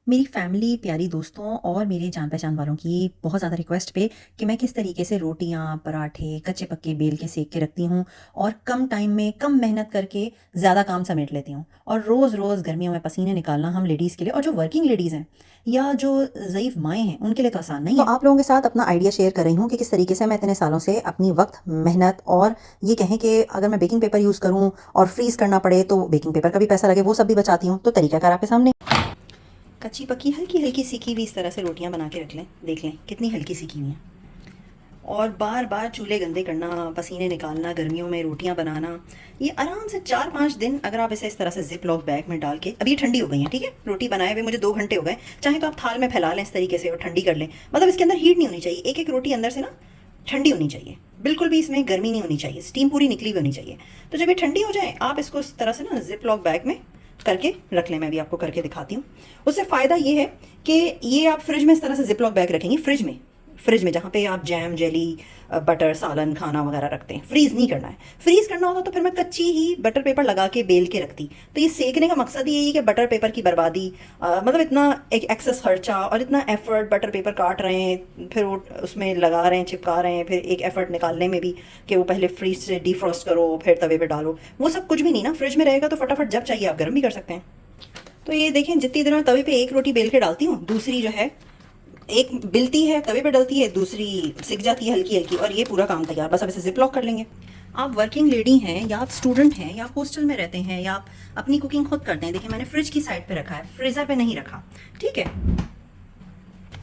मेरी फैमिली, प्यारी दोस्तों और मेरे जान-पहचान वालों की बहुत ज़्यादा रिक्वेस्ट पे कि मैं किस तरीके से रोटियाँ, पराठे कच्चे-पक्के बेल के सेक के रखती हूँ और कम टाइम में, कम मेहनत करके ज़्यादा काम समेट लेती हूँ। और रोज़-रोज़ गर्मियों में पसीने निकालना हम लेडीज़ के लिए और जो वर्किंग लेडीज़ हैं या जो ज़ईफ़ माएँ हैं, उनके लिए तो आसान नहीं है। तो आप लोगों के साथ अपना आइडिया शेयर कर रही हूँ कि किस तरीके से मैं इतने सालों से अपनी वक़्त, मेहनत और ये कहें कि अगर मैं बेकिंग पेपर यूज़ करूँ और फ्रीज़ करना पड़े तो बेकिंग पेपर का भी पैसा लगे, वो सब भी बचाती हूँ। तो तरीकाकार आपके सामने। कच्ची पक्की हल्की हल्की सीखी हुई इस तरह से रोटियां बना के रख लें, देख लें कितनी हल्की सीखी हुई हैं। और बार बार चूल्हे गंदे करना, पसीने निकालना, गर्मियों में रोटियां बनाना, ये आराम से 4-5 दिन अगर आप इसे इस तरह से जिप लॉक बैग में डाल के, अभी ये ठंडी हो गई है, ठीक है, रोटी बनाए हुए मुझे 2 घंटे हो गए, चाहे तो आप थाल में फैला लें इस तरीके से और ठंडी कर लें। मतलब इसके अंदर हीट नहीं होनी चाहिए, एक एक रोटी अंदर से ना ठंडी होनी चाहिए, बिल्कुल भी इसमें गर्मी नहीं होनी चाहिए, स्टीम पूरी निकली हुई होनी चाहिए। तो जब ये ठंडी हो जाए आप इसको इस तरह से ना जिप लॉक बैग में करके रख लें। मैं भी आपको करके दिखाती हूँ। उससे फ़ायदा ये है कि ये आप फ्रिज में इस तरह से जिप लॉक बैग रखेंगे, फ्रिज में जहाँ पे आप जैम, जेली, बटर, सालन, खाना वगैरह रखते हैं। फ्रीज़ नहीं करना है। फ्रीज़ करना होता तो फिर मैं कच्ची ही बटर पेपर लगा के बेल के रखती। तो ये सेकने का मकसद यही है कि बटर पेपर की बर्बादी, मतलब इतना एक एक्सेस खर्चा और इतना एफर्ट, बटर पेपर काट रहे हैं, फिर वो उसमें लगा रहे हैं, चिपका रहे हैं, फिर एक एफर्ट निकालने में भी कि वो पहले फ्रीज से डिफ्रॉस्ट करो, फिर तवे पे डालो, वो सब कुछ भी नहीं ना। फ्रिज में रहेगा तो फटाफट जब चाहिए आप गर्म भी कर सकते हैं। तो ये देखें, जितनी देर में तवे पे एक रोटी बेल के डालती हूँ, दूसरी जो है एक बिलती है, तवे पे डलती है, दूसरी सिक जाती है हल्की हल्की, और ये पूरा काम तैयार। बस अब इसे जिप लॉक कर लेंगे। आप वर्किंग लेडी हैं या आप स्टूडेंट हैं या आप हॉस्टल में रहते हैं या आप अपनी कुकिंग खुद करते हैं, देखिए मैंने फ्रिज की साइड पे रखा है, फ्रीज़र पे नहीं रखा, ठीक है।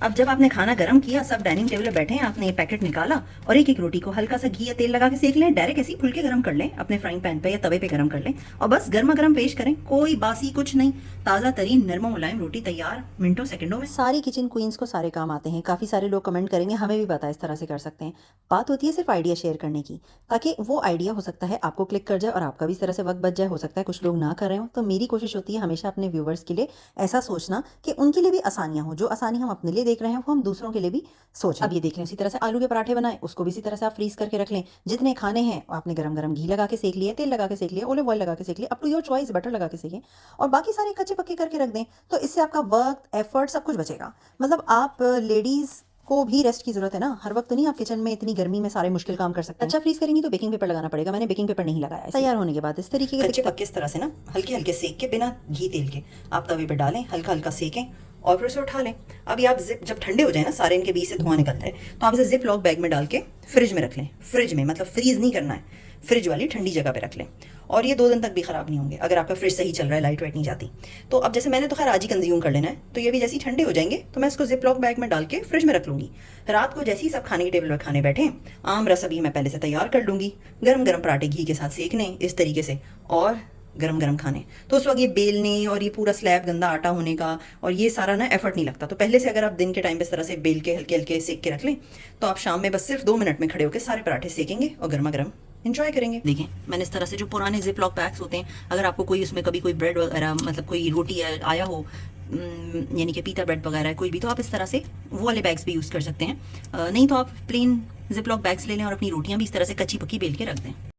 अब जब आपने खाना गर्म किया, सब डाइनिंग टेबल पे बैठे हैं, आपने ये पैकेट निकाला और एक एक रोटी को हल्का सा घी या तेल लगा के सेक लें। डायरेक्ट ऐसे ही फुलके गर्म कर लें, अपने फ्राइंग पैन पे या तवे पे गर्म कर लें और बस गर्मा गर्म पेश करें। कोई बासी कुछ नहीं, ताज़ा तरीन नरम मुलायम रोटी तैयार मिनटों सेकंडों में। सारी किचन क्वींस को सारे काम आते हैं। काफ़ी सारे लोग कमेंट करेंगे हमें भी पता है, इस तरह से कर सकते हैं। बात होती है सिर्फ आइडिया शेयर करने की, ताकि वो आइडिया हो सकता है आपको क्लिक कर जाए और आपका भी इस तरह से वक्त बच जाए। हो सकता है कुछ लोग ना कर रहे हो, तो मेरी कोशिश होती है हमेशा अपने व्यूवर्स के लिए ऐसा सोचना कि उनके लिए भी आसानियां हो। जो आसानी हम अपने लिए देख रहे हैं वो हम दूसरों के लिए भी सोचें। अब ये देख लें, इसी तरह से आलू के पराठे बनाएं, उसको भी इसी तरह से आप फ्रीज करके रख लें। जितने खाने हैं आपने गरम गरम घी लगा के सेक लिया, तेल लगा के सेक लिया, ऑलिव ऑयल लगा के सेक लिया, up to your choice, butter लगा के सेकें और बाकी सारे कच्चे पक्के करके रख दें। तो इससे आपका वक्त, एफर्ट सब कुछ बचेगा। मतलब आप लेडीज़ को भी रेस्ट की जरूरत है ना, हर वक्त तो नहीं आप किचन में इतनी गर्मी में सारे मुश्किल काम कर सकते हैं। अच्छा फ्रीज करेंगी तो बेकिंग पेपर लगाना पड़ेगा, मैंने बेकिंग पेपर नहीं लगाया। तैयार होने के बाद इस तरीके के कच्चे पक्के इस तरह से ना हल्के हल्के सेक के, बिना घी तेल के आप तवे पे डालें, हल्का हल्का सेकें और फिर उसे उठा लें। अब ये आप जिप, जब ठंडे हो जाए ना, सारे इनके बीच से धुआं निकलता है, तो आप इसे जिप लॉक बैग में डाल के फ्रिज में रख लें। फ्रिज में मतलब फ्रीज नहीं करना है, फ्रिज वाली ठंडी जगह पे रख लें और ये 2 दिन तक भी ख़राब नहीं होंगे अगर आपका फ्रिज सही चल रहा है, लाइट वाइट नहीं जाती। तो अब जैसे मैंने तो खैर आज ही कंज्यूम कर लेना है, तो ये भी जैसे ही ठंडे हो जाएंगे तो मैं इसको जिप लॉक बैग में डाल के फ्रिज में रख लूँगी। रात को जैसे ही सब खाने की टेबल पर खाने बैठे, आम रस अभी मैं पहले से तैयार कर लूँगी, गरम गरम पराठे घी के साथ सेकने इस तरीके से और गरम गरम खाने। तो उस वक्त ये बेलने और ये पूरा स्लैब गंदा आटा होने का और ये सारा ना एफर्ट नहीं लगता। तो पहले से अगर आप दिन के टाइम पे इस तरह से बेल के हल्के हल्के सेक के रख लें, तो आप शाम में बस सिर्फ 2 मिनट में खड़े होकर सारे पराठे सेकेंगे और गर्मा गर्म एंजॉय करेंगे। देखें, मैंने इस तरह से जो पुराने जिप लॉक पैक्स होते हैं, अगर आपको कोई उसमें कभी कोई ब्रेड वगैरह, मतलब कोई रोटी आया हो, यानी कि पीता ब्रेड वगैरह कोई भी, तो आप इस तरह से वो वाले बैग्स भी यूज़ कर सकते हैं। नहीं तो आप प्लेन जिप लॉक बैग्स ले लें और अपनी रोटियां भी इस तरह से कच्ची पक्की बेल के रख दें।